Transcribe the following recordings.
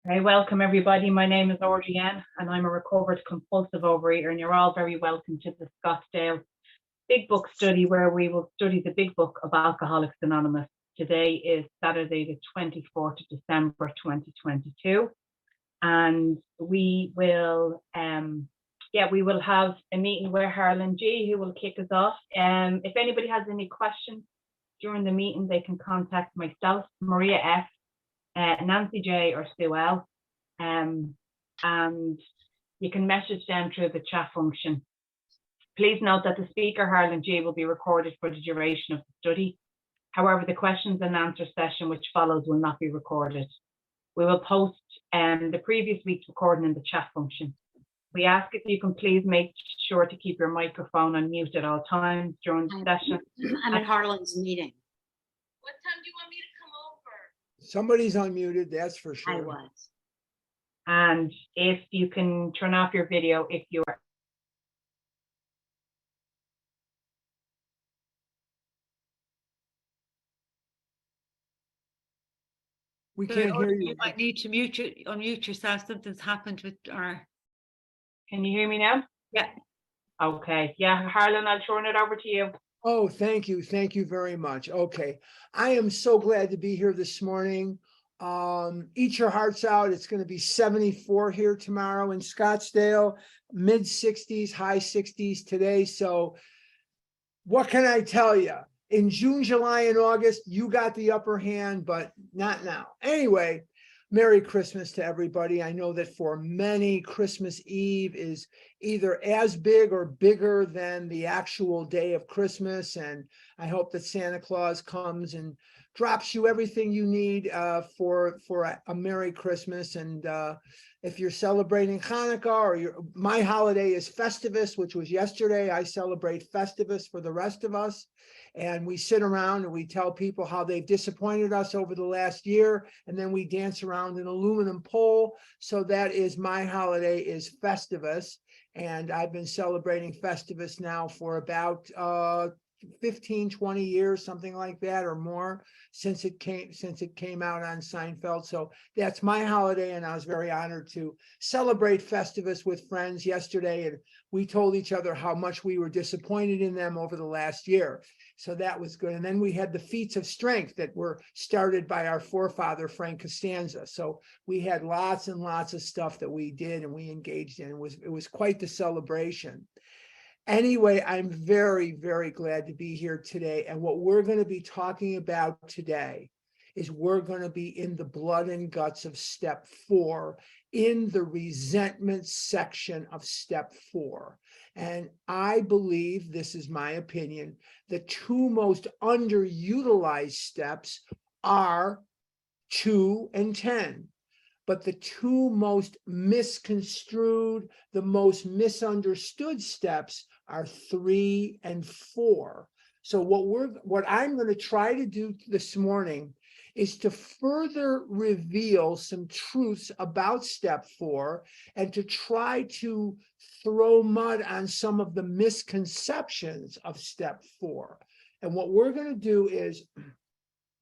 Hey, welcome everybody. My name is Orgianne and I'm a recovered compulsive overeater, and you're all very welcome to the Scottsdale Big Book study, where we will study the Big Book of Alcoholics Anonymous. Today is Saturday the 24th of December 2022, and we will have a meeting with Harlan G, who will kick us off. If anybody has any questions during the meeting, they can contact myself, Maria F, Nancy J, or Sue L. And you can message them through the chat function. Please note that the speaker, Harlan G, will be recorded for the duration of the study. However, the questions and answer session which follows will not be recorded. We will post the previous week's recording in the chat function. We ask if you can please make sure to keep your microphone on mute at all times during the session. I'm at Harlan's meeting. What time do you want me to come over? Somebody's unmuted, that's for sure. I was. And if you can turn off your video if you are. We can't hear you. You might need to unmute yourself. Something's happened with our. Can you hear me now? Yeah. Okay. Yeah, Harlan, I'll turn it over to you. Oh, thank you. Thank you very much. Okay. I am so glad to be here this morning. Eat your hearts out. It's going to be 74 here tomorrow in Scottsdale, mid 60s, high 60s today. So what can I tell you? In June, July, and August, you got the upper hand, but not now. Anyway, Merry Christmas to everybody. I know that for many, Christmas Eve is either as big or bigger than the actual day of Christmas. And I hope that Santa Claus comes and drops you everything you need for a Merry Christmas. And if you're celebrating Hanukkah, or my holiday is Festivus, which was yesterday. I celebrate Festivus for the rest of us. And we sit around and we tell people how they've disappointed us over the last year. And then we dance around an aluminum pole. So that is my holiday, is Festivus. And I've been celebrating Festivus now for about 15, 20 years, something like that, or more, since it came out on Seinfeld. So that's my holiday, and I was very honored to celebrate Festivus with friends yesterday, and we told each other how much we were disappointed in them over the last year. So that was good. And then we had the feats of strength that were started by our forefather, Frank Costanza. So we had lots and lots of stuff that we did and we engaged in. It was quite the celebration. Anyway, I'm very, very glad to be here today. And what we're going to be talking about today is we're going to be in the blood and guts of step 4, in the resentment section of step 4. And I believe, this is my opinion, the 2 most underutilized steps are 2 and 10. But the 2 most misconstrued, the most misunderstood steps are 3 and 4. So what I'm going to try to do this morning is to further reveal some truths about step 4 and to try to throw mud on some of the misconceptions of step 4. And what we're going to do is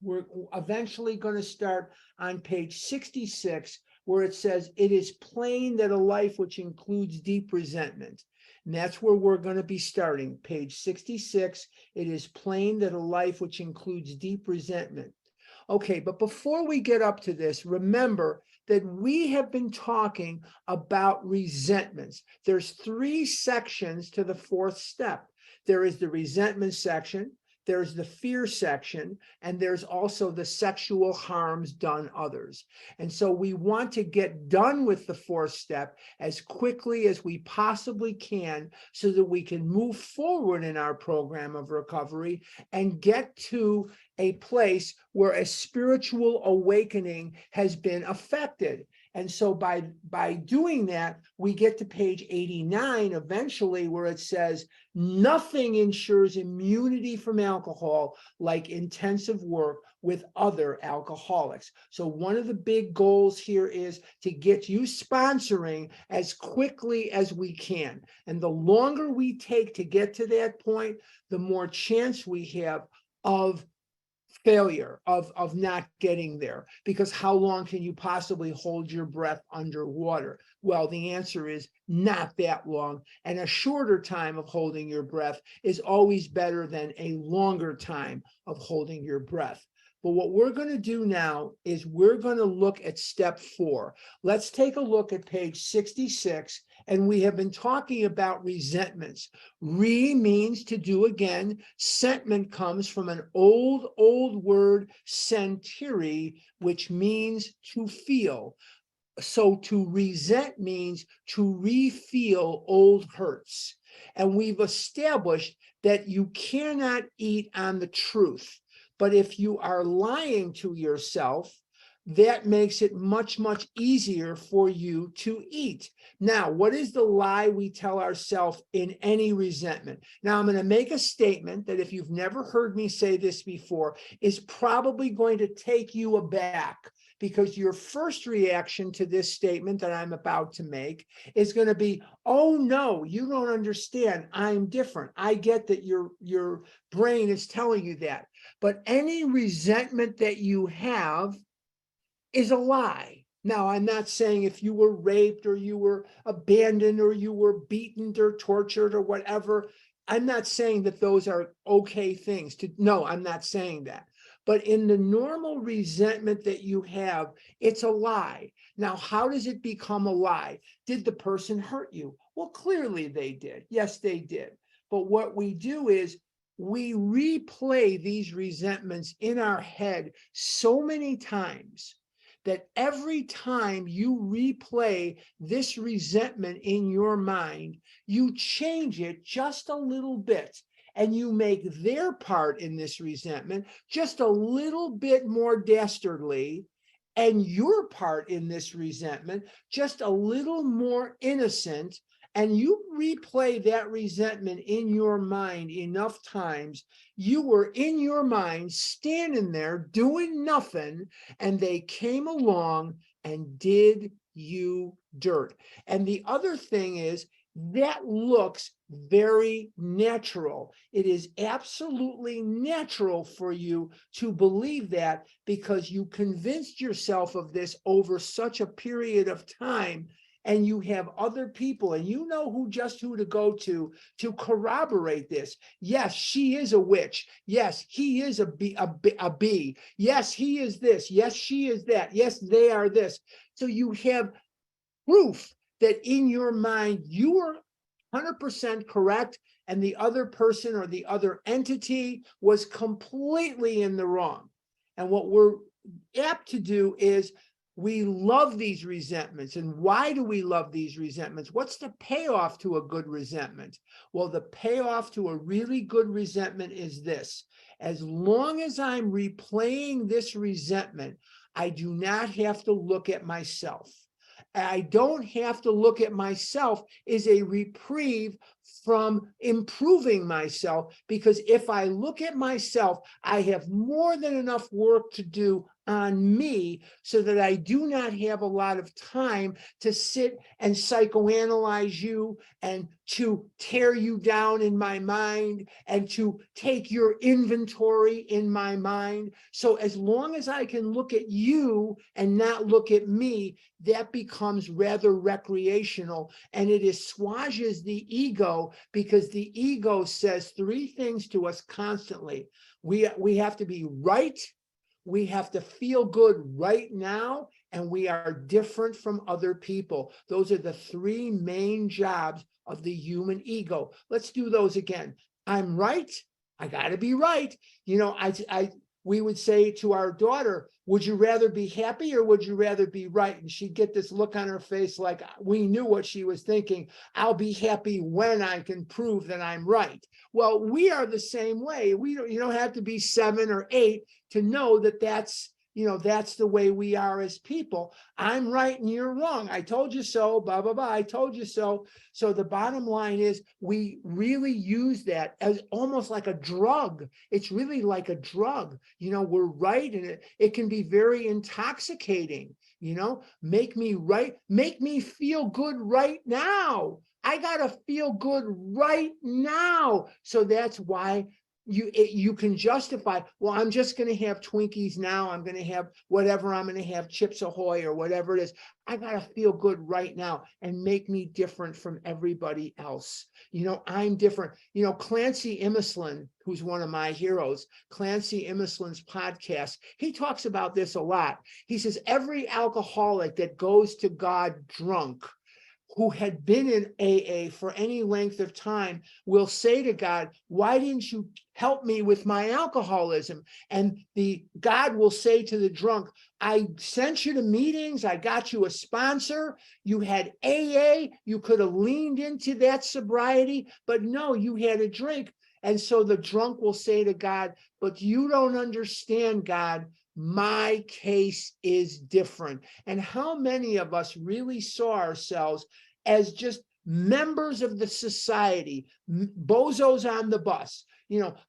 we're eventually going to start on page 66, where it says, it is plain that a life which includes deep resentment. And that's where we're going to be starting. Page 66, it is plain that a life which includes deep resentment. Okay, but before we get up to this, remember that we have been talking about resentments. There's 3 sections to the 4th step. There is the resentment section, there's the fear section, and there's also the sexual harms done others. And so we want to get done with the 4th step as quickly as we possibly can so that we can move forward in our program of recovery and get to a place where a spiritual awakening has been affected. And so by doing that, we get to page 89 eventually, where it says, nothing ensures immunity from alcohol like intensive work with other alcoholics. So one of the big goals here is to get you sponsoring as quickly as we can. And the longer we take to get to that point, the more chance we have of failure of not getting there, because how long can you possibly hold your breath underwater? Well, the answer is not that long, and a shorter time of holding your breath is always better than a longer time of holding your breath. But what we're going to do now is we're going to look at step 4. Let's take a look at page 66, and we have been talking about resentments. Re means to do again. Sentiment comes from an old word, sentiri, which means to feel. So to resent means to re-feel old hurts. And we've established that you cannot eat on the truth. But if you are lying to yourself, that makes it much, much easier for you to eat. Now, what is the lie we tell ourselves in any resentment? Now, I'm going to make a statement that if you've never heard me say this before, is probably going to take you aback, because your first reaction to this statement that I'm about to make is going to be, oh no, you don't understand. I'm different. I get that your brain is telling you that. But any resentment that you have is a lie. Now, I'm not saying if you were raped or you were abandoned or you were beaten or tortured or whatever, I'm not saying that those are okay things to, no, I'm not saying that. But in the normal resentment that you have, it's a lie. Now, how does it become a lie? Did the person hurt you? Well, clearly they did. Yes, they did. But what we do is we replay these resentments in our head so many times that every time you replay this resentment in your mind, you change it just a little bit. And you make their part in this resentment just a little bit more dastardly, and your part in this resentment just a little more innocent. And you replay that resentment in your mind enough times, you were in your mind standing there doing nothing, and they came along and did you dirt. And the other thing is, that looks very natural. It is absolutely natural for you to believe that, because you convinced yourself of this over such a period of time, and you have other people, and you know who to go to corroborate this. Yes, she is a witch. Yes, he is a bee. Yes, he is this. Yes, she is that. Yes, they are this. So you have proof that in your mind you are 100% correct, and the other person or the other entity was completely in the wrong. And what we're apt to do is we love these resentments. And why do we love these resentments? What's the payoff to a good resentment? Well, the payoff to a really good resentment is this: as long as I'm replaying this resentment, I do not have to look at myself. I don't have to look at myself is a reprieve from improving myself, because if I look at myself, I have more than enough work to do on me, so that I do not have a lot of time to sit and psychoanalyze you and to tear you down in my mind and to take your inventory in my mind. So as long as I can look at you and not look at me, that becomes rather recreational, and it assuages the ego, because the ego says 3 things to us constantly. We have to be right, we have to feel good right now, and we are different from other people. Those are the 3 main jobs of the human ego. Let's do those again. I'm right. I got to be right. You know, we would say to our daughter, would you rather be happy or would you rather be right? And she'd get this look on her face like we knew what she was thinking. I'll be happy when I can prove that I'm right. Well, we are the same way. You don't have to be 7 or 8 to know that that's the way we are as people. I'm right and you're wrong. I told you so, blah, blah, blah. I told you so. So the bottom line is we really use that as almost like a drug. It's really like a drug. We're right. And it can be very intoxicating, make me right, make me feel good right now. I got to feel good right now. So that's why you can justify, well, I'm just going to have Twinkies now. I'm going to have whatever. I'm going to have Chips Ahoy or whatever it is. I got to feel good right now and make me different from everybody else. I'm different. Clancy Imislund, who's one of my heroes, Clancy Imislund's podcast, he talks about this a lot. He says, every alcoholic that goes to God drunk, who had been in AA for any length of time, will say to God, why didn't you help me with my alcoholism? And God will say to the drunk, I sent you to meetings, I got you a sponsor, you had AA, you could have leaned into that sobriety, but no, you had a drink. And so the drunk will say to God, but you don't understand, God, my case is different. And how many of us really saw ourselves as just members of the society, bozos on the bus?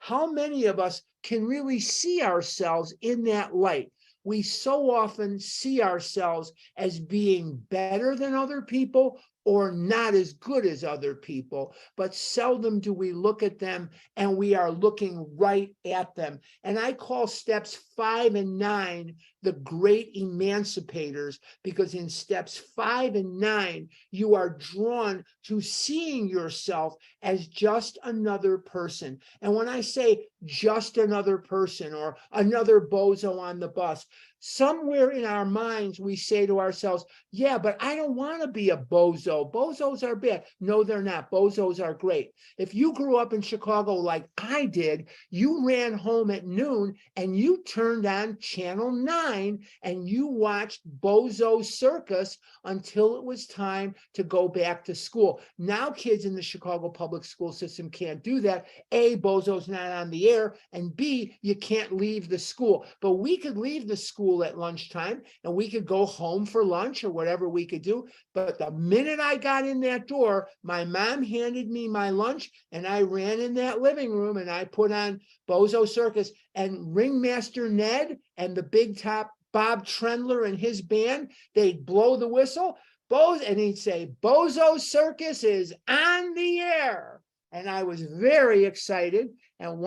How many of us can really see ourselves in that light? We so often see ourselves as being better than other people or not as good as other people, but seldom do we look at them and we are looking right at them. And I call steps 5 and 9 the great emancipators, because in steps 5 and 9, you are drawn to seeing yourself as just another person. And when I say just another person or another bozo on the bus, somewhere in our minds, we say to ourselves, yeah, but I don't want to be a bozo. Bozos are bad. No, they're not. Bozos are great. If you grew up in Chicago like I did, you ran home at noon and you turned on Channel 9 and you watched Bozo Circus until it was time to go back to school. Now kids in the Chicago public school system can't do that. A, Bozo's not on the air, and B, you can't leave the school. But we could leave the school at lunchtime and we could go home for lunch or whatever we could do. But the minute I got in that door, my mom handed me my lunch and I ran in that living room and I put on Bozo Circus, and Ringmaster Ned and the big top Bob Trendler and his band, they'd blow the whistle, and he'd say, Bozo Circus is on the air. And I was very excited. And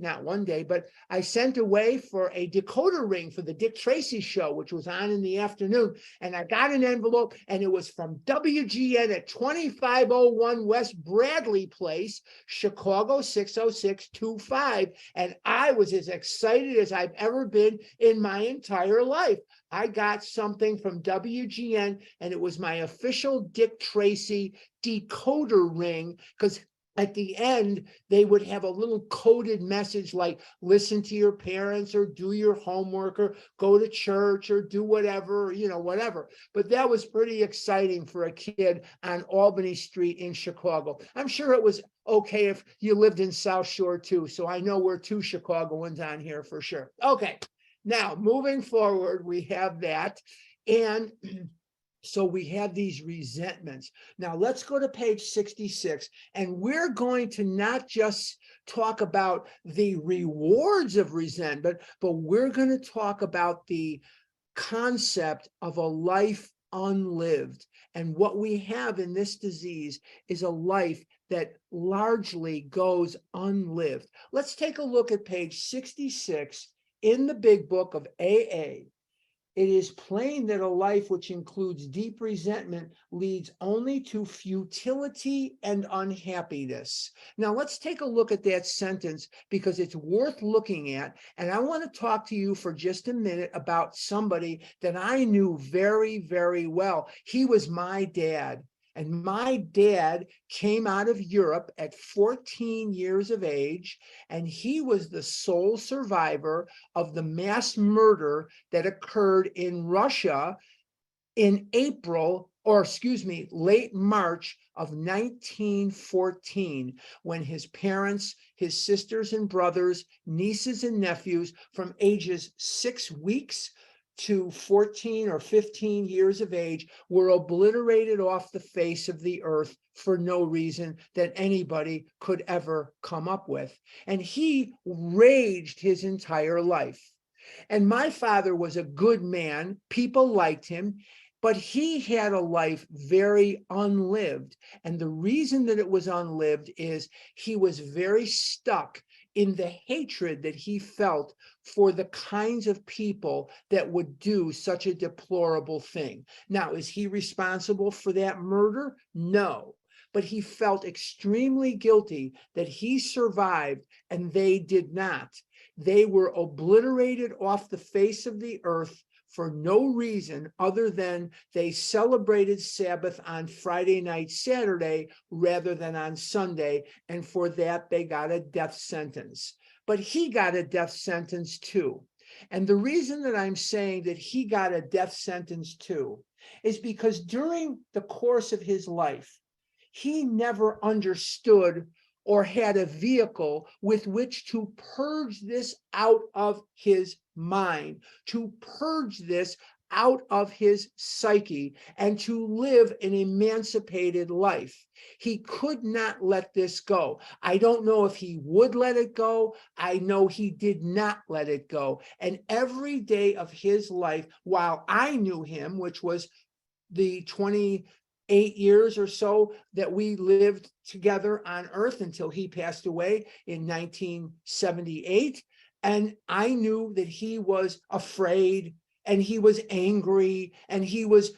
not one day, but I sent away for a decoder ring for the Dick Tracy show, which was on in the afternoon. And I got an envelope and it was from WGN at 2501 West Bradley Place, Chicago 60625. And I was as excited as I've ever been in my entire life. I got something from WGN and it was my official Dick Tracy decoder ring, because at the end, they would have a little coded message like, listen to your parents or do your homework or go to church or do whatever, whatever. But that was pretty exciting for a kid on Albany Street in Chicago. I'm sure it was okay if you lived in South Shore too. So I know we're 2 Chicagoans on here for sure. Okay, now moving forward, we have that. And so we have these resentments. Now let's go to page 66, and we're going to not just talk about the rewards of resentment, but we're going to talk about the concept of a life unlived. And what we have in this disease is a life that largely goes unlived. Let's take a look at page 66 in the big book of AA. It is plain that a life which includes deep resentment leads only to futility and unhappiness. Now, let's take a look at that sentence because it's worth looking at. And I want to talk to you for just a minute about somebody that I knew very, very well. He was my dad. And my dad came out of Europe at 14 years of age, and he was the sole survivor of the mass murder that occurred in Russia in late March of 1914, when his parents, his sisters and brothers, nieces and nephews from ages 6 weeks to 14 or 15 years of age were obliterated off the face of the earth for no reason that anybody could ever come up with. And he raged his entire life. And my father was a good man. People liked him, but he had a life very unlived. And the reason that it was unlived is he was very stuck in the hatred that he felt for the kinds of people that would do such a deplorable thing. Now, is he responsible for that murder? No. But he felt extremely guilty that he survived and they did not. They were obliterated off the face of the earth for no reason other than they celebrated Sabbath on Friday night, Saturday, rather than on Sunday. And for that, they got a death sentence. But he got a death sentence too. And the reason that I'm saying that he got a death sentence too is because during the course of his life, he never understood or had a vehicle with which to purge this out of his mind, to purge this out of his psyche, and to live an emancipated life. He could not let this go. I don't know if he would let it go. I know he did not let it go. And every day of his life, while I knew him, which was the 28 years or so that we lived together on earth until he passed away in 1978. And I knew that he was afraid and he was angry and he was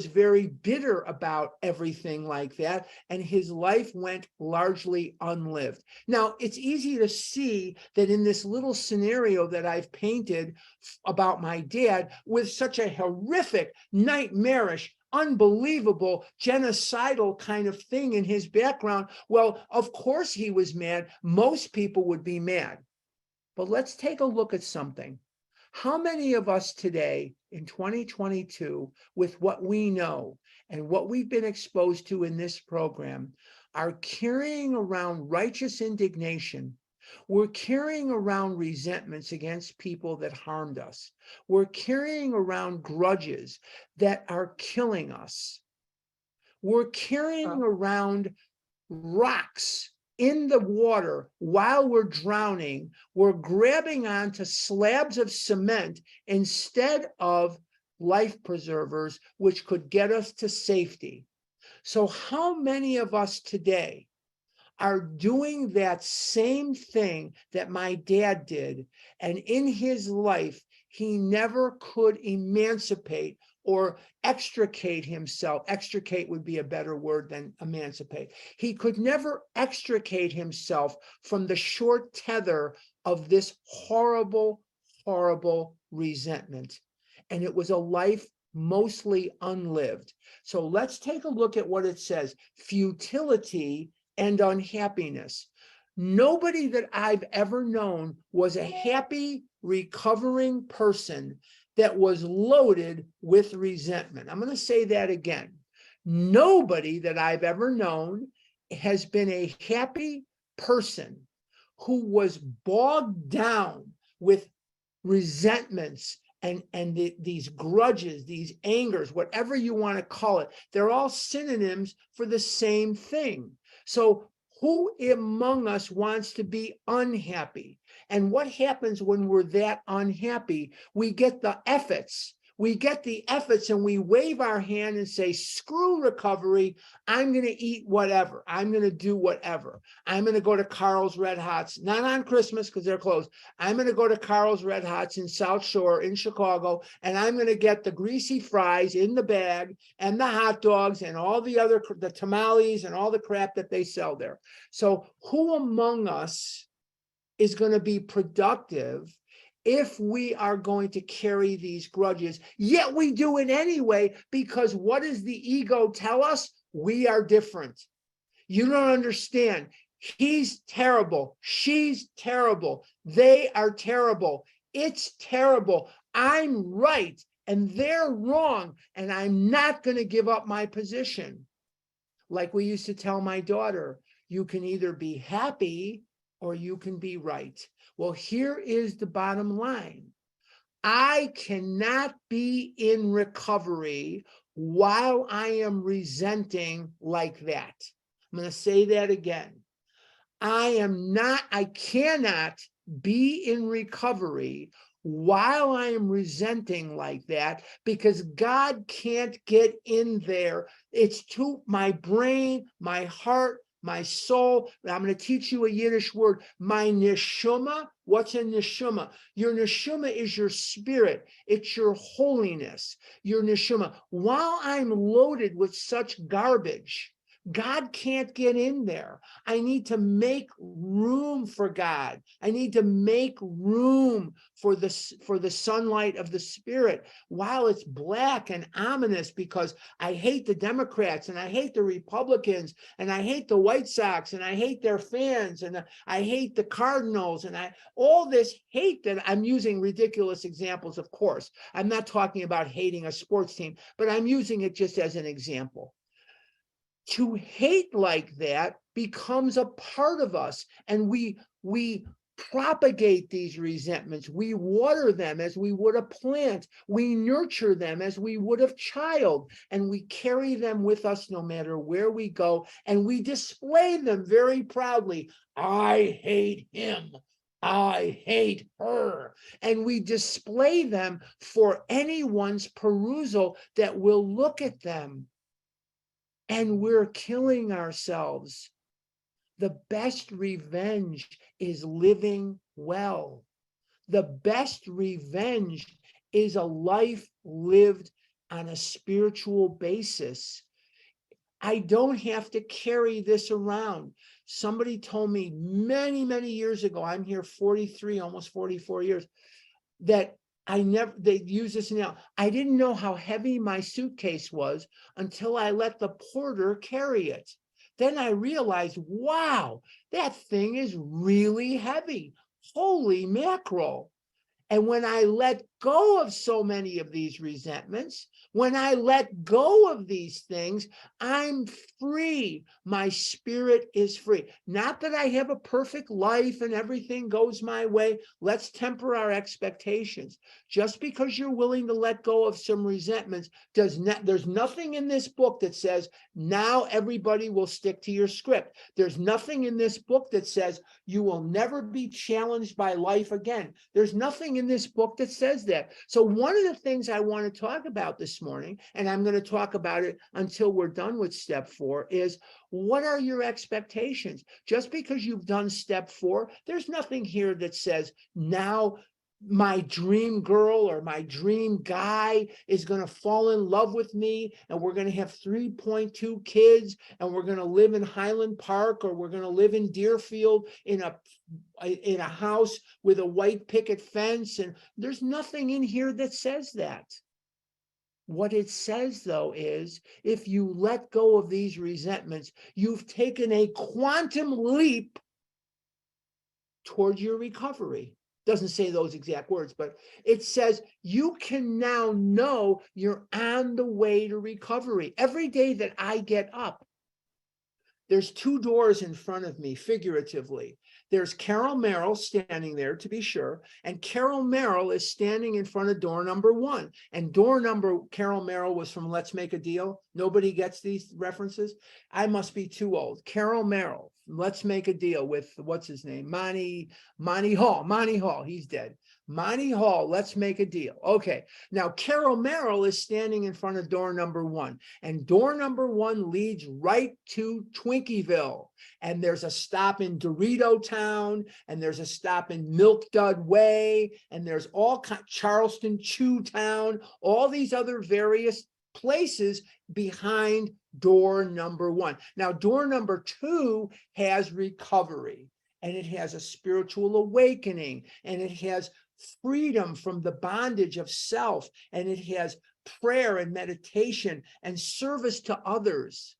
very bitter about everything like that. And his life went largely unlived. Now, it's easy to see that in this little scenario that I've painted about my dad with such a horrific, nightmarish, unbelievable genocidal kind of thing in his background. Well, of course he was mad. Most people would be mad. But let's take a look at something. How many of us today in 2022, with what we know and what we've been exposed to in this program, are carrying around righteous indignation? We're carrying around resentments against people that harmed us. We're carrying around grudges that are killing us. We're carrying around rocks in the water while we're drowning. We're grabbing onto slabs of cement instead of life preservers, which could get us to safety. So how many of us today are doing that same thing that my dad did? And in his life, he never could emancipate or extricate himself. Extricate would be a better word than emancipate. He could never extricate himself from the short tether of this horrible, horrible resentment. And it was a life mostly unlived. So let's take a look at what it says. Futility and unhappiness. Nobody that I've ever known was a happy, recovering person that was loaded with resentment. I'm going to say that again. Nobody that I've ever known has been a happy person who was bogged down with resentments and these grudges, these angers, whatever you want to call it. They're all synonyms for the same thing. So who among us wants to be unhappy? And what happens when we're that unhappy? We get the efforts. We get the efforts and we wave our hand and say, screw recovery. I'm going to eat whatever. I'm going to do whatever. I'm going to go to Carl's Red Hots, not on Christmas because they're closed. I'm going to go to Carl's Red Hots in South Shore in Chicago, and I'm going to get the greasy fries in the bag and the hot dogs and all the other, the tamales and all the crap that they sell there. So who among us is going to be productive if we are going to carry these grudges? Yet we do it anyway, because what does the ego tell us? We are different. You don't understand. He's terrible. She's terrible. They are terrible. It's terrible. I'm right and they're wrong, and I'm not going to give up my position. Like we used to tell my daughter, you can either be happy or you can be right. Well, here is the bottom line. I cannot be in recovery while I am resenting like that. I'm going to say that again. I cannot be in recovery while I am resenting like that, because God can't get in there. It's too, my brain, my heart, my soul. I'm going to teach you a Yiddish word, my neshama. What's a neshama? Your neshama is your spirit. It's your holiness, your neshama. While I'm loaded with such garbage, God can't get in there. I need to make room for God. I need to make room for the sunlight of the Spirit while it's black and ominous, because I hate the Democrats and I hate the Republicans and I hate the White Sox and I hate their fans and I hate the Cardinals and all this hate that I'm using ridiculous examples, of course. I'm not talking about hating a sports team, but I'm using it just as an example. To hate like that becomes a part of us, and we propagate these resentments. We water them as we would a plant. We nurture them as we would a child, and we carry them with us no matter where we go, and we display them very proudly. I hate him. I hate her. And we display them for anyone's perusal that will look at them. And we're killing ourselves. The best revenge is living well. The best revenge is a life lived on a spiritual basis. I don't have to carry this around. Somebody told me many, many years ago, I'm here 43, almost 44 years, that they use this now. I didn't know how heavy my suitcase was until I let the porter carry it. Then I realized, wow, that thing is really heavy. Holy mackerel. And when I let go of so many of these resentments, when I let go of these things, I'm free. My spirit is free. Not that I have a perfect life and everything goes my way. Let's temper our expectations. Just because you're willing to let go of some resentments there's nothing in this book that says now everybody will stick to your script. There's nothing in this book that says you will never be challenged by life again. There's nothing in this book that says that. So one of the things I want to talk about this morning, and I'm going to talk about it until we're done with step 4, is what are your expectations? Just because you've done step 4, there's nothing here that says now my dream girl or my dream guy is going to fall in love with me and we're going to have 3.2 kids and we're going to live in Highland Park, or we're going to live in Deerfield in a house with a white picket fence. And there's nothing in here that says that. What it says, though, is if you let go of these resentments, you've taken a quantum leap toward your recovery. Doesn't say those exact words, but it says you can now know you're on the way to recovery. Every day that I get up, there's 2 doors in front of me, figuratively. There's Carol Merrill standing there, to be sure, and Carol Merrill is standing in front of door number 1. And Carol Merrill was from Let's Make a Deal. Nobody gets these references. I must be too old. Carol Merrill, Let's Make a Deal with, what's his name? Monty Hall, he's dead. Monty Hall, Let's Make a Deal. Okay, now Carol Merrill is standing in front of door number 1, and door number 1 leads right to Twinkieville. And there's a stop in Dorito Town, and there's a stop in Milk Dud Way, and there's Charleston Chew Town, all these other various places behind door number 1. Now, door number 2 has recovery, and it has a spiritual awakening, and it has freedom from the bondage of self, and it has prayer and meditation and service to others.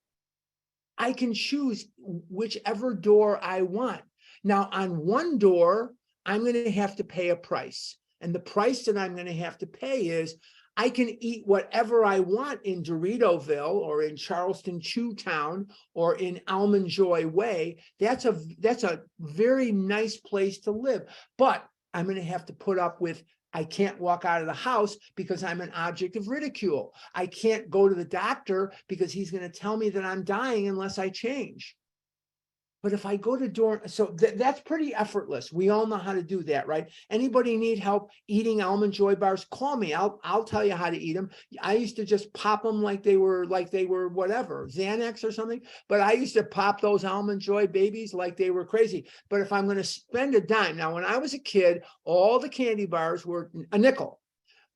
I can choose whichever door I want. Now, on one door, I'm going to have to pay a price. And the price that I'm going to have to pay is I can eat whatever I want in Doritoville or in Charleston Chew Town or in Almond Joy Way. That's a very nice place to live. But I'm going to have to put up with, I can't walk out of the house because I'm an object of ridicule. I can't go to the doctor because he's going to tell me that I'm dying unless I change. But if I go to so that's pretty effortless. We all know how to do that, right? Anybody need help eating Almond Joy bars? Call me. I'll tell you how to eat them. I used to just pop them like they were whatever, Xanax or something. But I used to pop those Almond Joy babies like they were crazy. But if I'm going to spend a dime, now when I was a kid, all the candy bars were a nickel.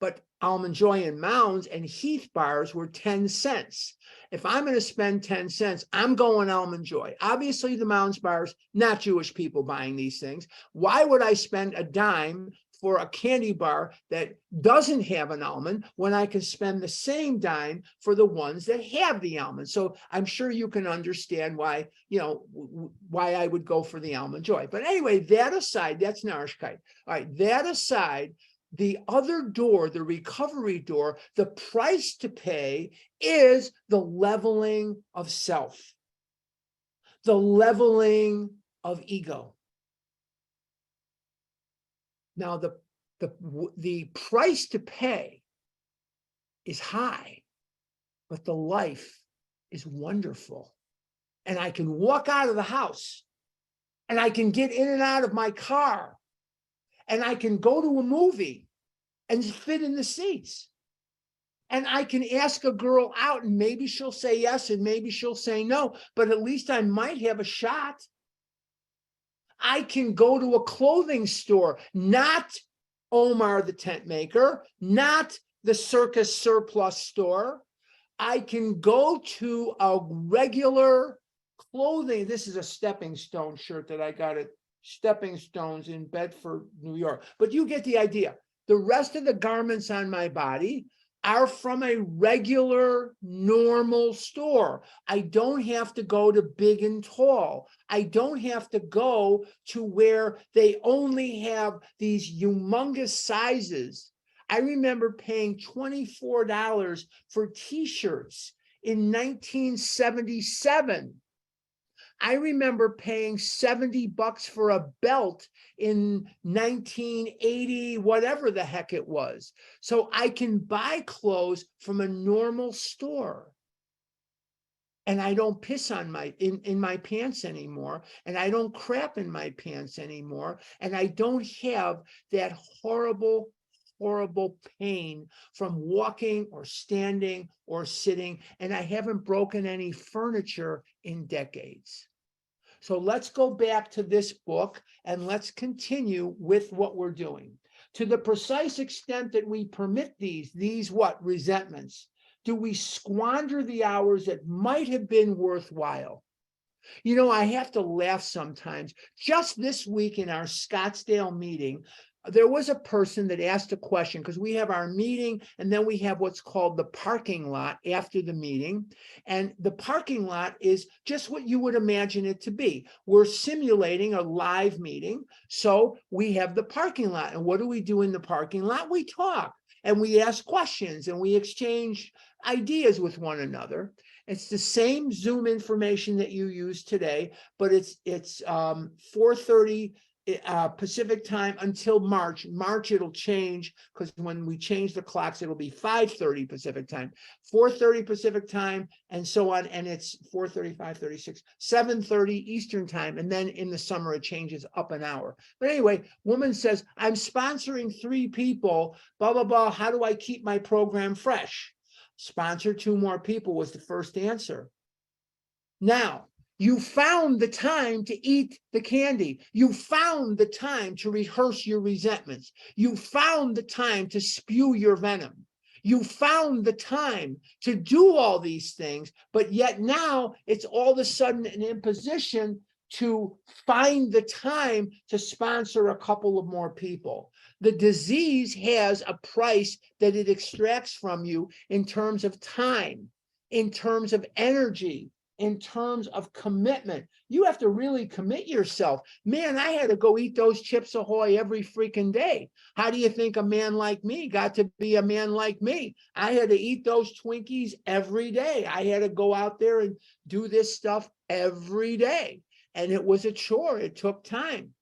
But Almond Joy and Mounds and Heath bars were 10 cents. If I'm going to spend 10 cents, I'm going Almond Joy. Obviously, the Mounds bars, not Jewish people buying these things. Why would I spend a dime for a candy bar that doesn't have an almond when I can spend the same dime for the ones that have the almond? So I'm sure you can understand why, why I would go for the Almond Joy. But anyway, that aside, that's Narishkeit. All right, that aside, the other door, the recovery door, the price to pay is the leveling of self, the leveling of ego. Now, the price to pay is high, but the life is wonderful. And I can walk out of the house and I can get in and out of my car. And I can go to a movie and fit in the seats. And I can ask a girl out and maybe she'll say yes and maybe she'll say no, but at least I might have a shot. I can go to a clothing store, not Omar the tent maker, not the Circus Surplus store. I can go to a regular clothing. This is a Stepping Stone shirt that I got at Stepping Stones in Bedford, New York. But you get the idea. The rest of the garments on my body are from a regular, normal store. I don't have to go to Big and Tall. I don't have to go to where they only have these humongous sizes. I remember paying $24 for t-shirts in 1977. I remember paying $70 for a belt in 1980, whatever the heck it was. So I can buy clothes from a normal store. And I don't piss on in my pants anymore. And I don't crap in my pants anymore. And I don't have that horrible pain from walking or standing or sitting. And I haven't broken any furniture in decades. So let's go back to this book and let's continue with what we're doing. To the precise extent that we permit these what? Resentments. Do we squander the hours that might have been worthwhile? I have to laugh sometimes. Just this week in our Scottsdale meeting, there was a person that asked a question because we have our meeting and then we have what's called the parking lot after the meeting. And the parking lot is just what you would imagine it to be. We're simulating a live meeting. So we have the parking lot. And what do we do in the parking lot? We talk and we ask questions and we exchange ideas with one another. It's the same Zoom information that you use today, but it's 4:30 Pacific time until March. March it'll change because when we change the clocks, it'll be 5:30 Pacific time, 4:30 Pacific time, and so on. And it's 4:30, 5:36, 7:30 Eastern time. And then in the summer, it changes up an hour. But anyway, woman says, I'm sponsoring 3 people, blah, blah, blah. How do I keep my program fresh? Sponsor 2 more people was the first answer. Now, you found the time to eat the candy. You found the time to rehearse your resentments. You found the time to spew your venom. You found the time to do all these things, but yet now it's all of a sudden an imposition to find the time to sponsor a couple of more people. The disease has a price that it extracts from you in terms of time, in terms of energy, in terms of commitment. You have to really commit yourself. Man, I had to go eat those Chips Ahoy every freaking day. How do you think a man like me got to be a man like me? I had to eat those Twinkies every day. I had to go out there and do this stuff every day. And it was a chore. It took time.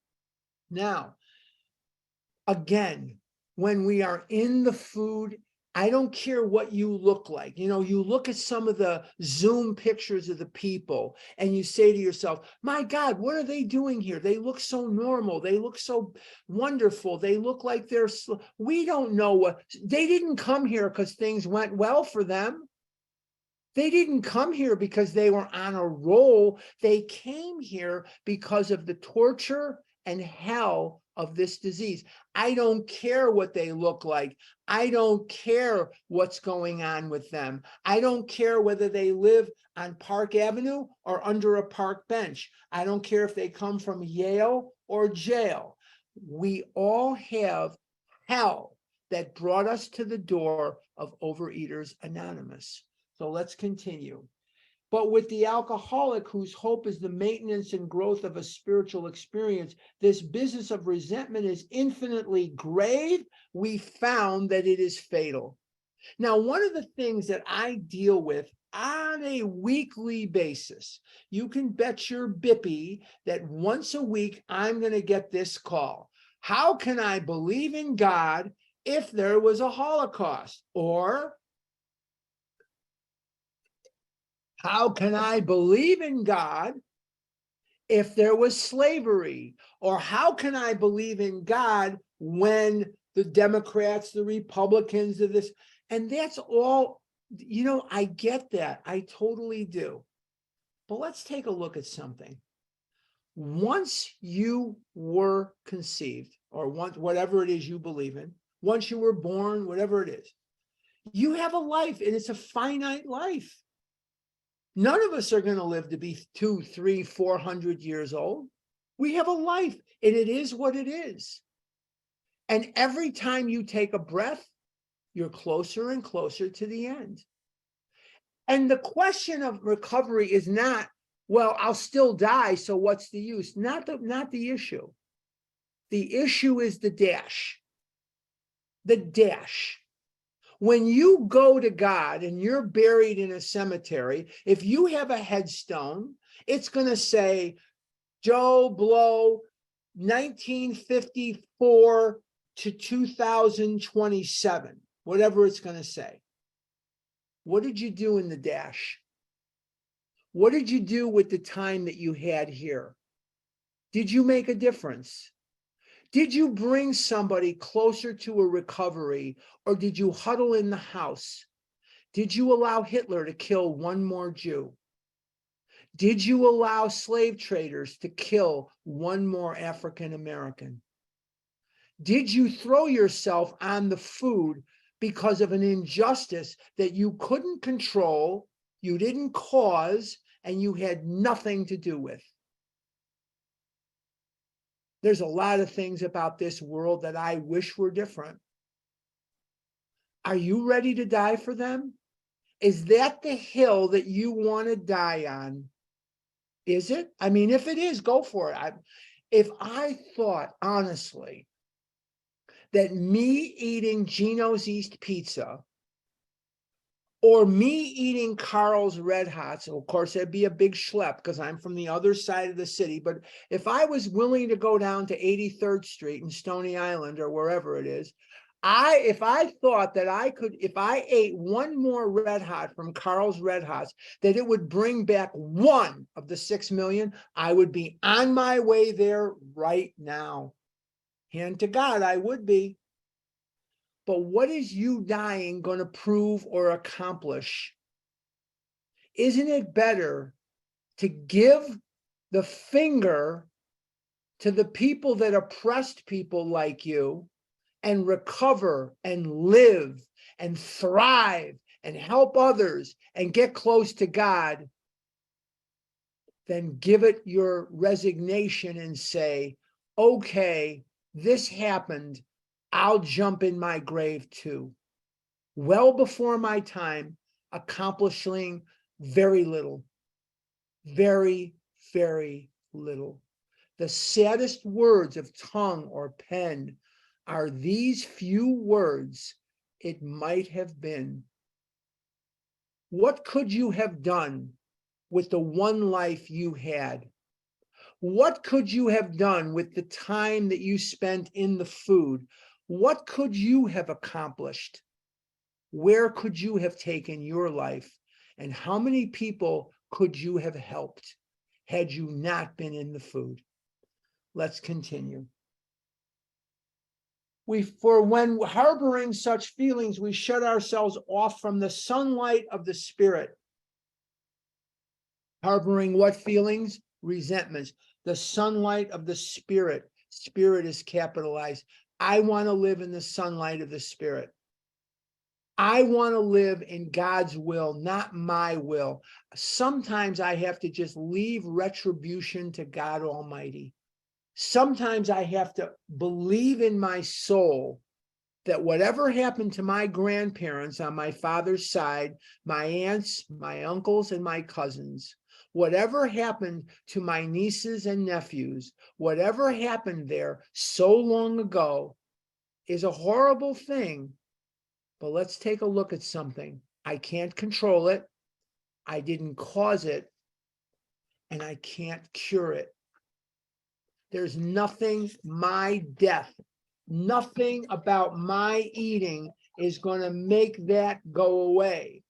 Now, again, when we are in the food I don't care what you look like. You know, you look at some of the Zoom pictures of the people and you say to yourself, my God, what are they doing here? They look so normal. They look so wonderful. They look like we don't know what, they didn't come here because things went well for them. They didn't come here because they were on a roll. They came here because of the torture and hell of this disease. I don't care what they look like. I don't care what's going on with them. I don't care whether they live on Park Avenue or under a park bench. I don't care if they come from Yale or jail. We all have hell that brought us to the door of Overeaters Anonymous. So let's continue. But with the alcoholic whose hope is the maintenance and growth of a spiritual experience, this business of resentment is infinitely grave. We found that it is fatal. Now, one of the things that I deal with on a weekly basis, you can bet your bippy that once a week, I'm going to get this call. How can I believe in God if there was a Holocaust? Or how can I believe in God if there was slavery? Or how can I believe in God when the Democrats, the Republicans, of this, and that's all, you know, I get that. I totally do. But let's take a look at something. Once you were conceived, or once, whatever it is you believe in, once you were born, whatever it is, you have a life, and it's a finite life. None of us are going to live to be 200, 300, 400 years old. We have a life, and it is what it is. And every time you take a breath, you're closer and closer to the end. And the question of recovery is not, well, I'll still die, so what's the use? Not the issue. The issue is the dash. The dash. When you go to God and you're buried in a cemetery, if you have a headstone, it's going to say, Joe Blow, 1954 to 2027, whatever it's going to say. What did you do in the dash? What did you do with the time that you had here? Did you make a difference? Did you bring somebody closer to a recovery, or did you huddle in the house? Did you allow Hitler to kill one more Jew? Did you allow slave traders to kill one more African American? Did you throw yourself on the food because of an injustice that you couldn't control, you didn't cause, and you had nothing to do with? There's a lot of things about this world that I wish were different. Are you ready to die for them? Is that the hill that you want to die on? Is it? I mean, if it is, go for it. If I thought, honestly, that me eating Gino's East Pizza or me eating Carl's Red Hots, of course, that'd be a big schlep because I'm from the other side of the city. But if I was willing to go down to 83rd Street in Stony Island or wherever it is, if I thought that I could, if I ate one more Red Hot from Carl's Red Hots, that it would bring back one of the 6 million, I would be on my way there right now. Hand to God, I would be. But what is you dying going to prove or accomplish? Isn't it better to give the finger to the people that oppressed people like you and recover and live and thrive and help others and get close to God than give it your resignation and say, okay, this happened. I'll jump in my grave too. Well before my time, accomplishing very little, very, very little. The saddest words of tongue or pen are these few words, it might have been. What could you have done with the one life you had? What could you have done with the time that you spent in the food? What could you have accomplished? where could you have taken your life? And how many people could you have helped had you not been in the food? Let's continue. For when harboring such feelings, we shut ourselves off from the sunlight of the spirit. Harboring what feelings? Resentments. The sunlight of the spirit. Spirit is capitalized. I want to live in the sunlight of the spirit. I want to live in God's will, not my will. Sometimes I have to just leave retribution to God Almighty. Sometimes I have to believe in my soul that whatever happened to my grandparents on my father's side, my aunts, my uncles, and my cousins, whatever happened to my nieces and nephews, whatever happened there so long ago is a horrible thing. But let's take a look at something. I can't control it. I didn't cause it. And I can't cure it. There's nothing, my death, nothing about my eating is going to make that go away.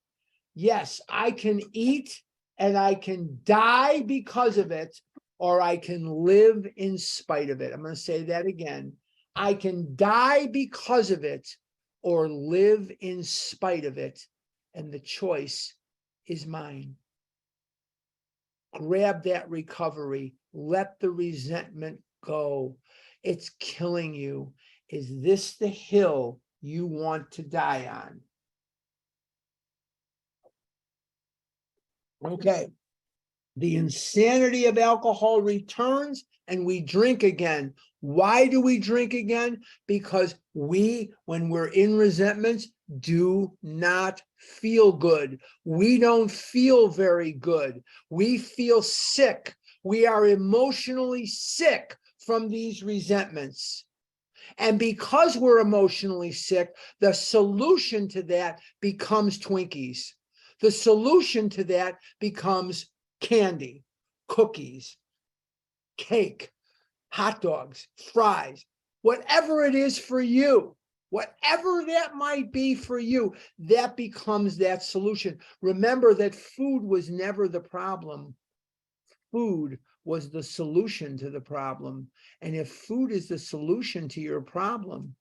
Yes, I can eat and I can die because of it, or I can live in spite of it. I'm going to say that again. I can die because of it or live in spite of it. And the choice is mine. Grab that recovery. Let the resentment go. It's killing you. Is this the hill you want to die on? Okay. The insanity of alcohol returns and we drink again. Why do we drink again? Because we, when we're in resentments, do not feel good. We don't feel very good. We feel sick. We are emotionally sick from these resentments. And because we're emotionally sick, the solution to that becomes Twinkies. The solution to that becomes candy, cookies, cake, hot dogs, fries, whatever it is for you, whatever that might be for you, that becomes that solution. Remember that food was never the problem. Food was the solution to the problem. And if food is the solution to your problem,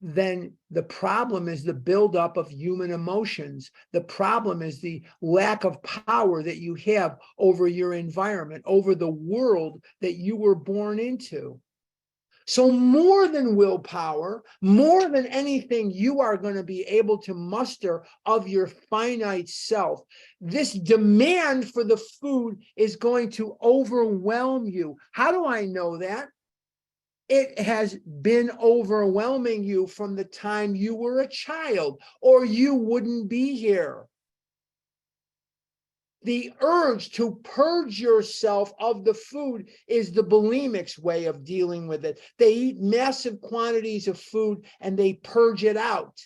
then the problem is the buildup of human emotions. The problem is the lack of power that you have over your environment, over the world that you were born into. So more than willpower, more than anything you are going to be able to muster of your finite self, this demand for the food is going to overwhelm you. How do I know that? It has been overwhelming you from the time you were a child, or you wouldn't be here. The urge to purge yourself of the food is the bulimic's way of dealing with it. They eat massive quantities of food and they purge it out.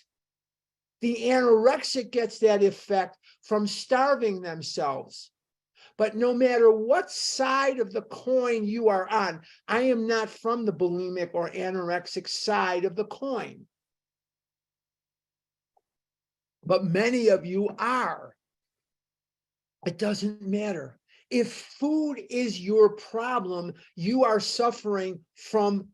The anorexic gets that effect from starving themselves. But no matter what side of the coin you are on, I am not from the bulimic or anorexic side of the coin. But many of you are. It doesn't matter. If food is your problem, you are suffering from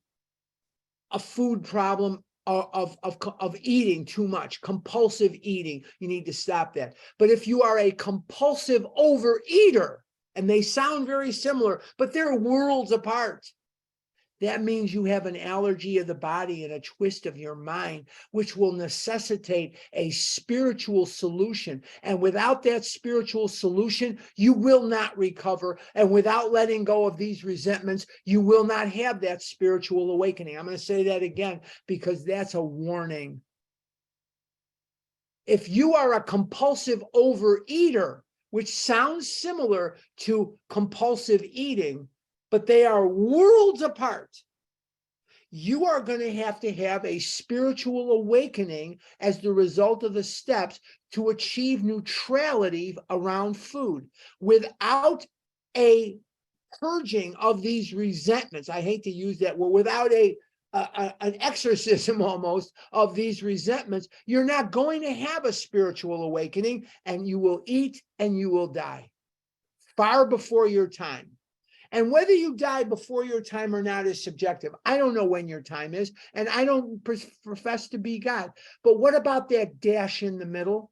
a food problem of eating too much, compulsive eating. You need to stop that. But if you are a compulsive overeater, and they sound very similar, but they're worlds apart, that means you have an allergy of the body and a twist of your mind, which will necessitate a spiritual solution. And without that spiritual solution, you will not recover. And without letting go of these resentments, you will not have that spiritual awakening. I'm going to say that again, because that's a warning. If you are a compulsive overeater, which sounds similar to compulsive eating, but they are worlds apart, you are going to have a spiritual awakening as the result of the steps to achieve neutrality around food. Without a purging of these resentments, I hate to use that word, without a an exorcism almost of these resentments, you're not going to have a spiritual awakening, and you will eat and you will die far before your time. And whether you die before your time or not is subjective. I don't know when your time is, and I don't profess to be God. But what about that dash in the middle?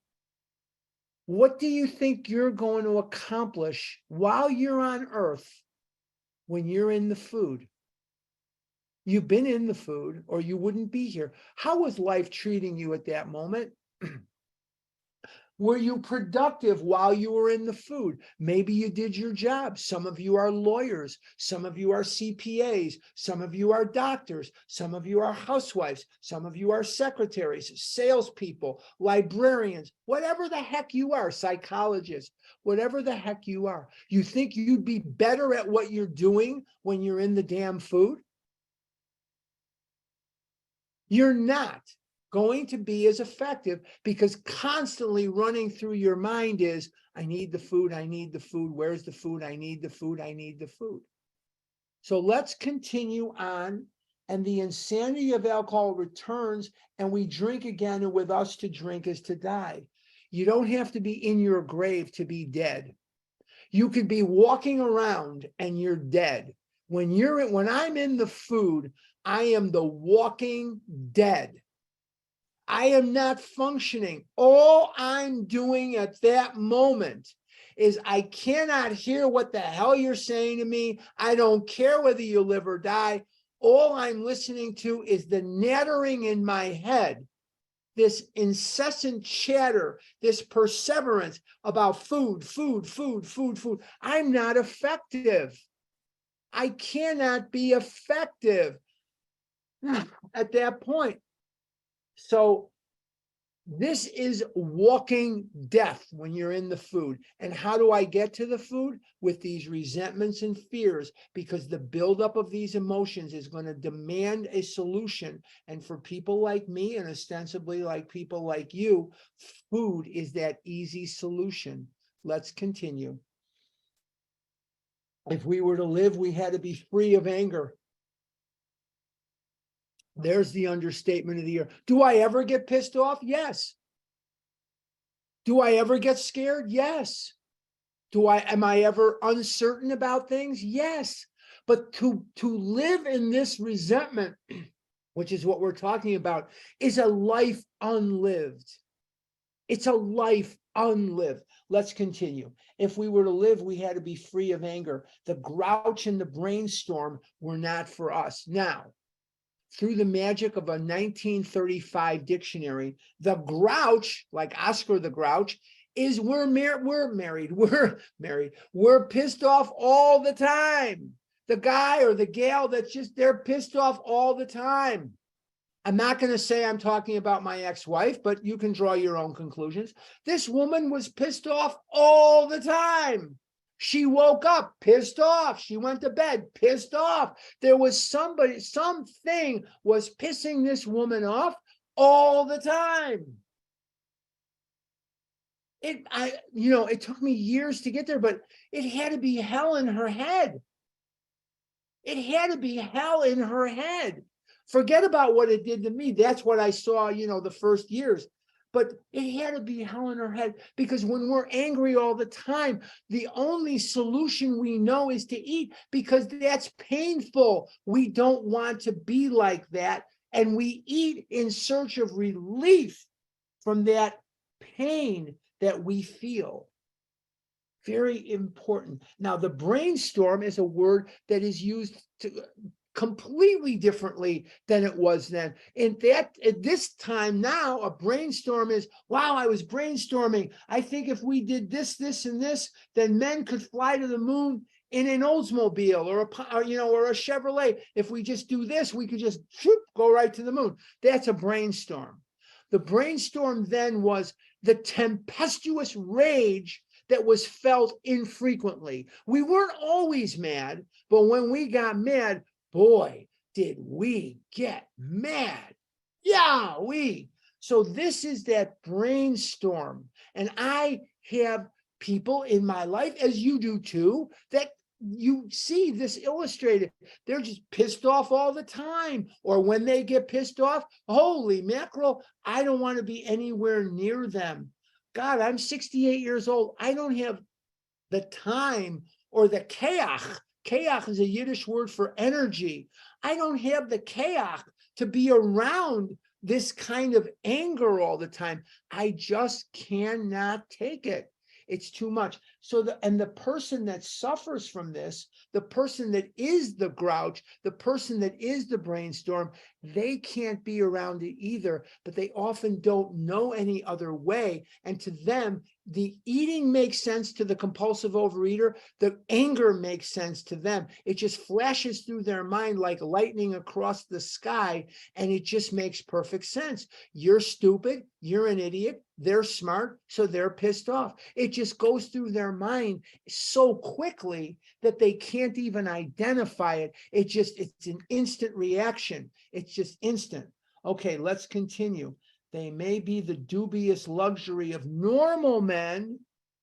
What do you think you're going to accomplish while you're on earth when you're in the food? You've been in the food, or you wouldn't be here. How was life treating you at that moment? Were you productive while you were in the food? Maybe you did your job. Some of you are lawyers. Some of you are CPAs. Some of you are doctors. Some of you are housewives. Some of you are secretaries, salespeople, librarians, whatever the heck you are, psychologists, whatever the heck you are. You think you'd be better at what you're doing when you're in the damn food? You're not going to be as effective, because constantly running through your mind is, I need the food, I need the food, where's the food, I need the food, I need the food. So let's continue on, and the insanity of alcohol returns, and we drink again, and with us to drink is to die. You don't have to be in your grave to be dead. You could be walking around and you're dead. When I'm in the food, I am the walking dead. I am not functioning. All I'm doing at that moment is I cannot hear what the hell you're saying to me. I don't care whether you live or die. All I'm listening to is the nattering in my head, this incessant chatter, this perseverance about food, food, food, food, food. I'm not effective. I cannot be effective at that point. So this is walking death when you're in the food. And how do I get to the food? With these resentments and fears, because the buildup of these emotions is going to demand a solution. And for people like me, and ostensibly like people like you, food is that easy solution. Let's continue. If we were to live, we had to be free of anger. There's the understatement of the year. Do I ever get pissed off? Yes. Do I ever get scared? Yes. Am I ever uncertain about things? Yes. But to live in this resentment, which is what we're talking about, is a life unlived. It's a life unlived. Let's continue. If we were to live, we had to be free of anger. The grouch and the brainstorm were not for us. Now, through the magic of a 1935 dictionary, the grouch, like Oscar the Grouch, is we're married, we're pissed off all the time. The guy or the gal that's just, they're pissed off all the time. I'm not going to say I'm talking about my ex-wife, but you can draw your own conclusions. This woman was pissed off all the time. She woke up pissed off. She went to bed pissed off. There was something was pissing this woman off all the time. It took me years to get there, but it had to be hell in her head. It had to be hell in her head. Forget about what it did to me. That's what I saw, the first years. But it had to be hell in her head, because when we're angry all the time, the only solution we know is to eat, because that's painful. We don't want to be like that. And we eat in search of relief from that pain that we feel. Very important. Now, the brainstorm is a word that is used completely differently than it was then. At this time now, a brainstorm is, wow, I was brainstorming. I think if we did this, this, and this, then men could fly to the moon in an Oldsmobile or a Chevrolet. If we just do this, we could just go right to the moon. That's a brainstorm. The brainstorm then was the tempestuous rage that was felt infrequently. We weren't always mad, but when we got mad, boy, did we get mad. So this is that brainstorm. And I have people in my life, as you do too, that you see this illustrated. They're just pissed off all the time. Or when they get pissed off, holy mackerel, I don't want to be anywhere near them. God, I'm 68 years old. I don't have the time or the kayach. Kayach is a Yiddish word for energy. I don't have the kayach to be around this kind of anger all the time. I just cannot take it. It's too much. So the person that suffers from this, the person that is the grouch, the person that is the brainstorm, they can't be around it either, but they often don't know any other way. And to them, the eating makes sense to the compulsive overeater. The anger makes sense to them. It just flashes through their mind like lightning across the sky, and it just makes perfect sense. You're stupid. You're an idiot. They're smart, so they're pissed off. It just goes through their mind so quickly that they can't even identify it. It's an instant reaction. It's just instant. Okay, let's continue. They may be the dubious luxury of normal men,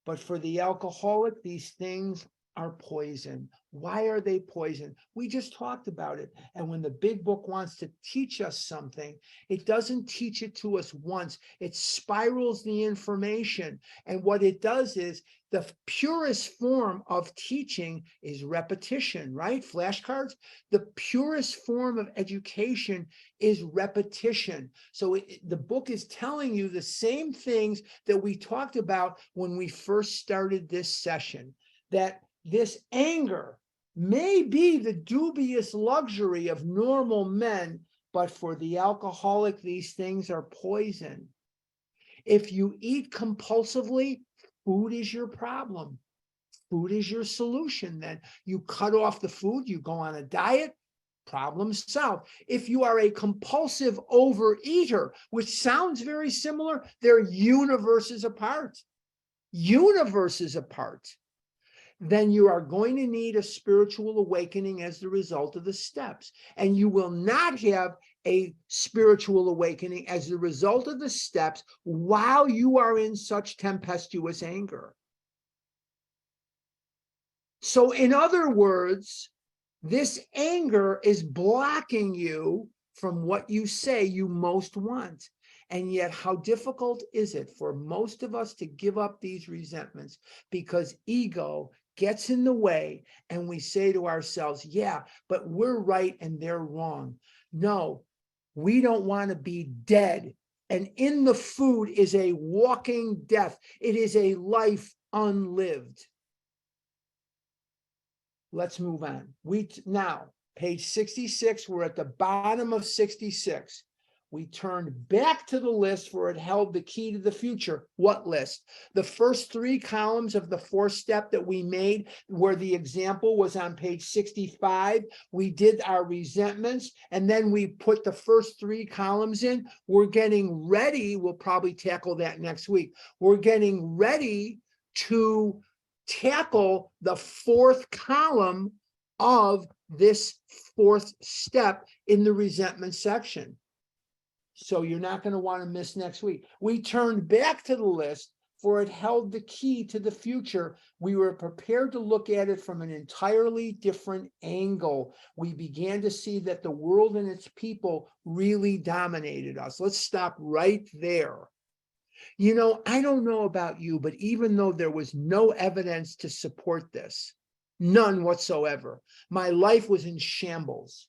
but for the alcoholic, these things are poison. Why are they poison? We just talked about it. And when the big book wants to teach us something, it doesn't teach it to us once. It spirals the information. And what it does is the purest form of teaching is repetition, right? Flashcards. The purest form of education is repetition. So the book is telling you the same things that we talked about when we first started this session, that this anger may be the dubious luxury of normal men, but for the alcoholic, these things are poison. If you eat compulsively, food is your problem. Food is your solution. Then you cut off the food, you go on a diet, problem solved. If you are a compulsive overeater, which sounds very similar, they're universes apart. Universes apart. Then you are going to need a spiritual awakening as the result of the steps. And you will not have a spiritual awakening as the result of the steps while you are in such tempestuous anger. So in other words, this anger is blocking you from what you say you most want. And yet, how difficult is it for most of us to give up these resentments because ego gets in the way and we say to ourselves, yeah, but we're right and they're wrong. No, we don't want to be dead. And in the food is a walking death. It is a life unlived. Let's move on. Now, page 66, we're at the bottom of 66. We turned back to the list for it held the key to the future. What list? The first 3 columns of the 4th step that we made, where the example was on page 65. We did our resentments, and then we put the first 3 columns in. We're getting ready. We'll probably tackle that next week. We're getting ready to tackle the 4th column of this 4th step in the resentment section. So you're not going to want to miss next week. We turned back to the list for it held the key to the future. We were prepared to look at it from an entirely different angle. We began to see that the world and its people really dominated us. Let's stop right there. You know, I don't know about you, but even though there was no evidence to support this, none whatsoever, my life was in shambles.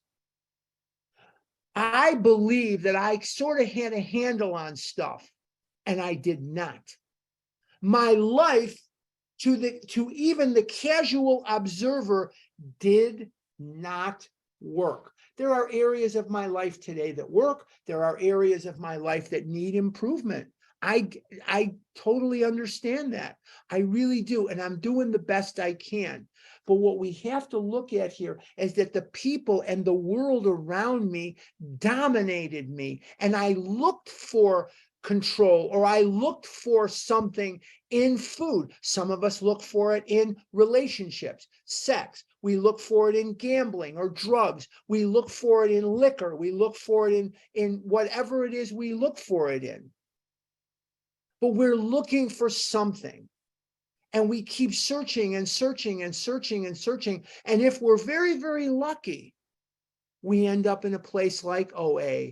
I believe that I sort of had a handle on stuff, and I did not. My life, to even the casual observer, did not work. There are areas of my life today that work. There are areas of my life that need improvement. I totally understand that. I really do. And I'm doing the best I can. But what we have to look at here is that the people and the world around me dominated me. And I looked for control, or I looked for something in food. Some of us look for it in relationships, sex. We look for it in gambling or drugs. We look for it in liquor. We look for it in whatever it is we look for it in. But we're looking for something. And we keep searching and searching and searching and searching. And if we're very, very lucky, we end up in a place like OA,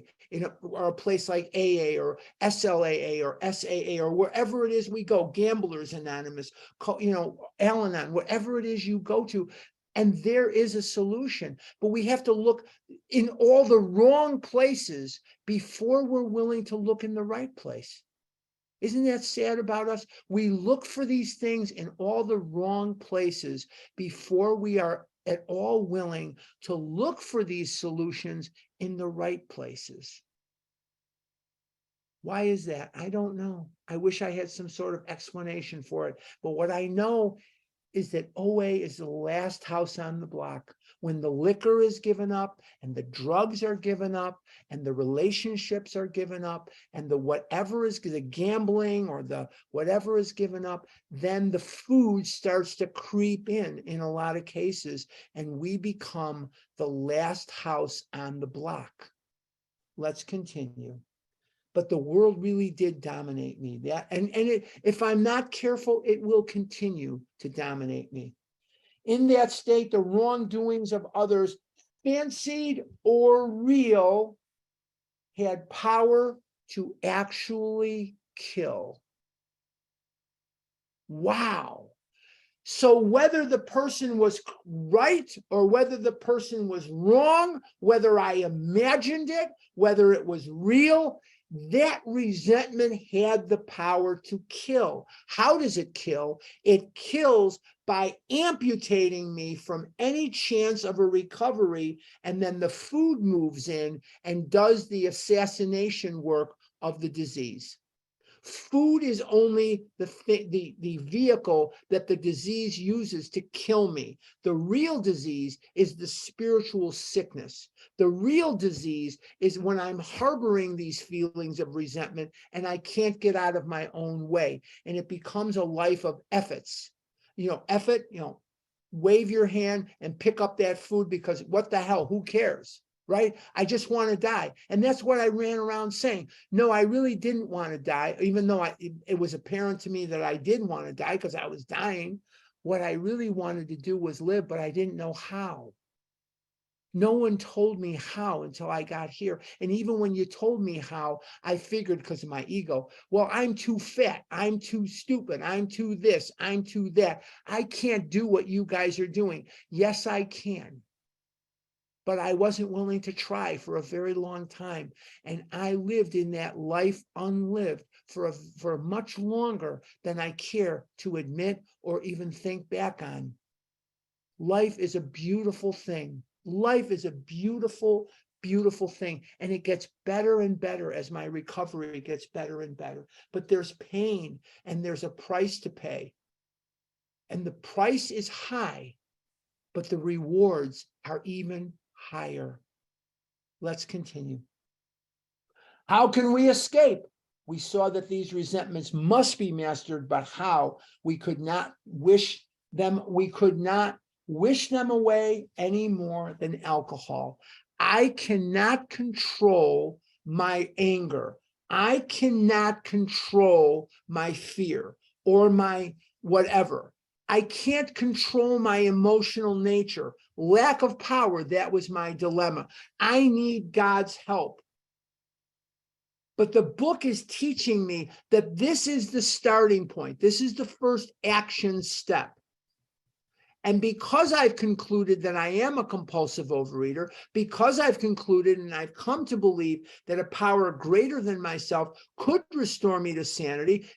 or a place like AA or SLAA or SAA or wherever it is we go, Gamblers Anonymous, Al-Anon, whatever it is you go to. And there is a solution, but we have to look in all the wrong places before we're willing to look in the right place. Isn't that sad about us? We look for these things in all the wrong places before we are at all willing to look for these solutions in the right places. Why is that? I don't know. I wish I had some sort of explanation for it. But what I know is that OA is the last house on the block. When the liquor is given up and the drugs are given up and the relationships are given up and the whatever is the gambling or the whatever is given up, then the food starts to creep in a lot of cases, and we become the last house on the block. Let's continue. But the world really did dominate me. If I'm not careful, it will continue to dominate me. In that state, the wrongdoings of others, fancied or real, had power to actually kill. Wow. So whether the person was right or whether the person was wrong, whether I imagined it, whether it was real, that resentment had the power to kill. How does it kill? It kills by amputating me from any chance of a recovery, and then the food moves in and does the assassination work of the disease. Food is only the vehicle that the disease uses to kill me. The real disease is the spiritual sickness. The real disease is when I'm harboring these feelings of resentment and I can't get out of my own way. And it becomes a life of efforts. Effort, wave your hand and pick up that food because what the hell, who cares? Right? I just want to die. And that's what I ran around saying. No, I really didn't want to die, even though it was apparent to me that I did want to die because I was dying. What I really wanted to do was live, but I didn't know how. No one told me how until I got here. And even when you told me how, I figured because of my ego, well, I'm too fat, I'm too stupid, I'm too this, I'm too that. I can't do what you guys are doing. Yes, I can. But I wasn't willing to try for a very long time. And I lived in that life unlived for much longer than I care to admit or even think back on. Life is a beautiful thing. Life is a beautiful, beautiful thing. And it gets better and better as my recovery gets better and better. But there's pain and there's a price to pay. And the price is high, but the rewards are even higher. Let's continue. How can we escape? We saw that these resentments must be mastered, but how? We could not wish them away any more than alcohol. I cannot control my anger. I cannot control my fear or my whatever. I can't control my emotional nature. Lack of power, that was my dilemma. I need God's help. But the book is teaching me that this is the starting point. This is the first action step. And because I've concluded that I am a compulsive overeater, because I've concluded and I've come to believe that a power greater than myself could restore me to sanity,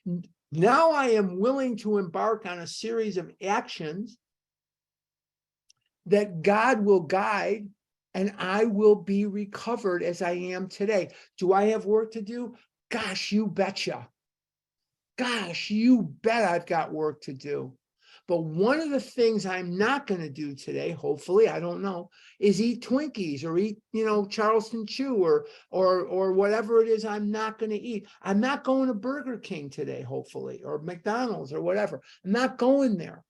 now I am willing to embark on a series of actions that God will guide, and I will be recovered as I am today. Do I have work to do? Gosh, you betcha. Gosh, you bet I've got work to do. But one of the things I'm not going to do today, hopefully, I don't know, is eat Twinkies or eat, Charleston Chew or whatever it is I'm not going to eat. I'm not going to Burger King today, hopefully, or McDonald's or whatever. I'm not going there.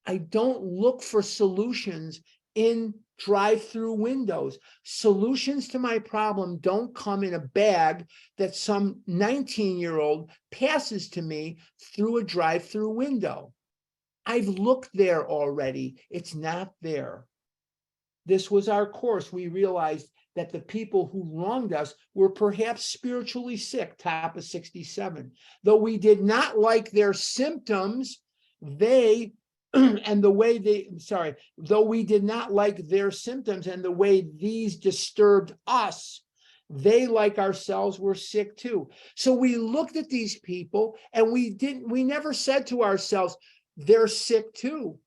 I don't look for solutions in drive-through windows. Solutions to my problem don't come in a bag that some 19-year-old passes to me through a drive-through window. I've looked there already. It's not there. This was our course. We realized that the people who wronged us were perhaps spiritually sick, top of 67. Though we did not like their symptoms, they and the way they, though we did not like their symptoms and the way these disturbed us, they, like ourselves, were sick too. So we looked at these people and we never said to ourselves, they're sick too.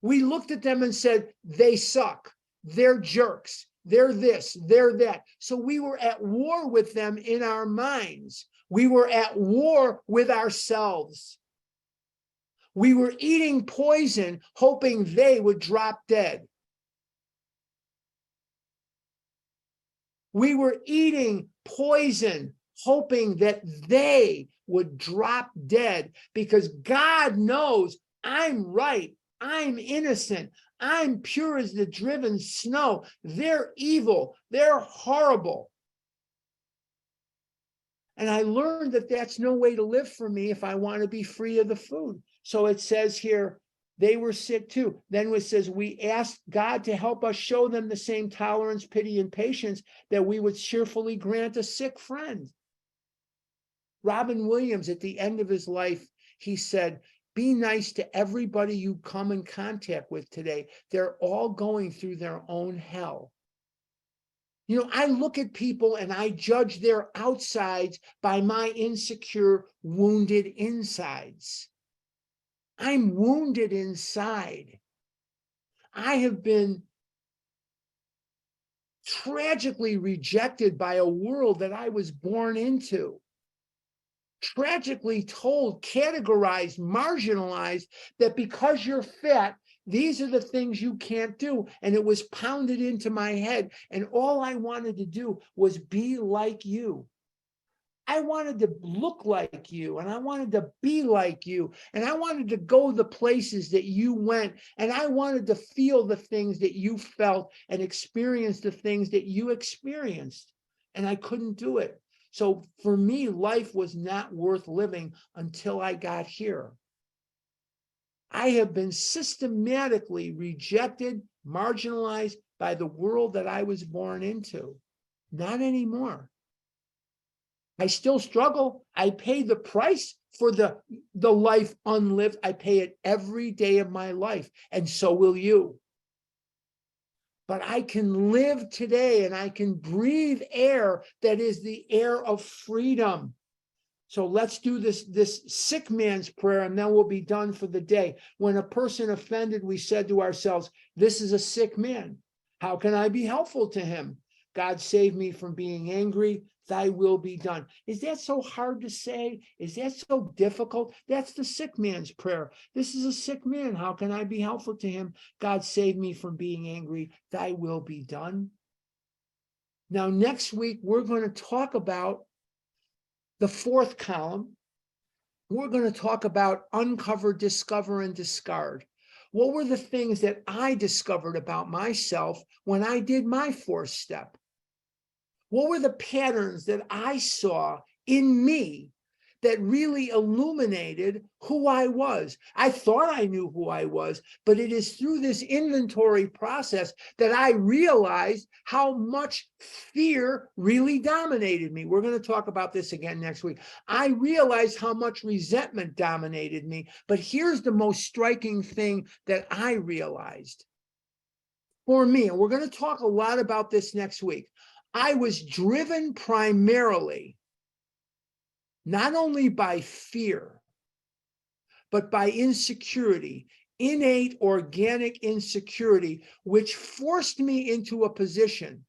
We looked at them and said, they suck, they're jerks, they're this, they're that. So we were at war with them in our minds. We were at war with ourselves. We were eating poison, hoping they would drop dead. We were eating poison, hoping that they would drop dead, because God knows I'm right. I'm innocent. I'm pure as the driven snow. They're evil. They're horrible. And I learned that that's no way to live for me if I want to be free of the food. So it says here, they were sick too. Then it says, we asked God to help us show them the same tolerance, pity, and patience that we would cheerfully grant a sick friend. Robin Williams, at the end of his life, he said, be nice to everybody you come in contact with today. They're all going through their own hell. You know, I look at people and I judge their outsides by my insecure, wounded insides. I'm wounded inside. I have been tragically rejected by a world that I was born into. Tragically told, categorized, marginalized, that because you're fat, these are the things you can't do. And it was pounded into my head. And all I wanted to do was be like you. I wanted to look like you, and I wanted to be like you, and I wanted to go the places that you went, and I wanted to feel the things that you felt and experience the things that you experienced. And I couldn't do it. So for me, life was not worth living until I got here. I have been systematically rejected, marginalized by the world that I was born into. Not anymore. I still struggle. I pay the price for the life unlived. I pay it every day of my life, and so will you. But I can live today and I can breathe air that is the air of freedom. So let's do this sick man's prayer, and then we'll be done for the day. When a person offended, we said to ourselves, this is a sick man. How can I be helpful to him? God, save me from being angry. Thy will be done. Is that so hard to say? Is that so difficult? That's the sick man's prayer. This is a sick man. How can I be helpful to him? God, save me from being angry. Thy will be done. Now, next week, we're going to talk about the fourth column. We're going to talk about uncover, discover, and discard. What were the things that I discovered about myself when I did my fourth step? What were the patterns that I saw in me that really illuminated who I was? I thought I knew who I was, but it is through this inventory process that I realized how much fear really dominated me. We're going to talk about this again next week. I realized how much resentment dominated me, but here's the most striking thing that I realized. For me, and we're going to talk a lot about this next week, I was driven primarily not only by fear, but by insecurity, innate organic insecurity, which forced me into a position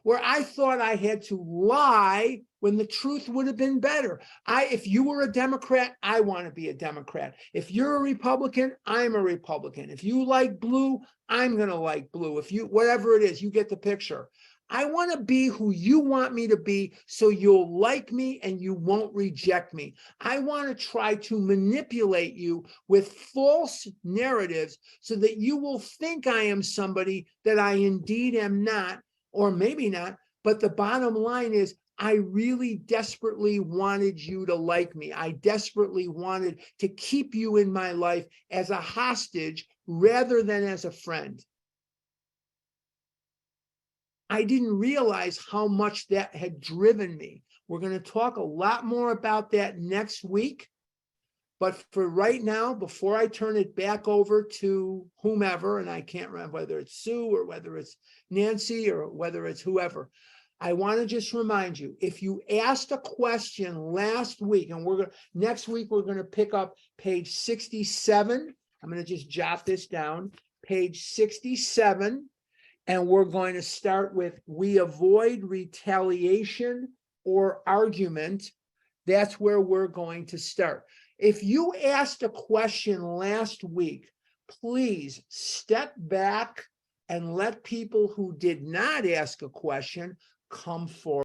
where I thought I had to lie when the truth would have been better. If you were a Democrat, I want to be a Democrat. If you're a Republican, I'm a Republican. If you like blue, I'm going to like blue. If you, whatever it is, you get the picture. I want to be who you want me to be so you'll like me and you won't reject me. I want to try to manipulate you with false narratives so that you will think I am somebody that I indeed am not, or maybe not. But the bottom line is, I really desperately wanted you to like me. I desperately wanted to keep you in my life as a hostage rather than as a friend. I didn't realize how much that had driven me. We're going to talk a lot more about that next week. But for right now, before I turn it back over to whomever, and I can't remember whether it's Sue or whether it's Nancy or whether it's whoever, I want to just remind you, if you asked a question last week, and next week, we're going to pick up page 67. I'm going to just jot this down, page 67. And we're going to start with, we avoid retaliation or argument. That's where we're going to start. If you asked a question last week, please step back and let people who did not ask a question come forward.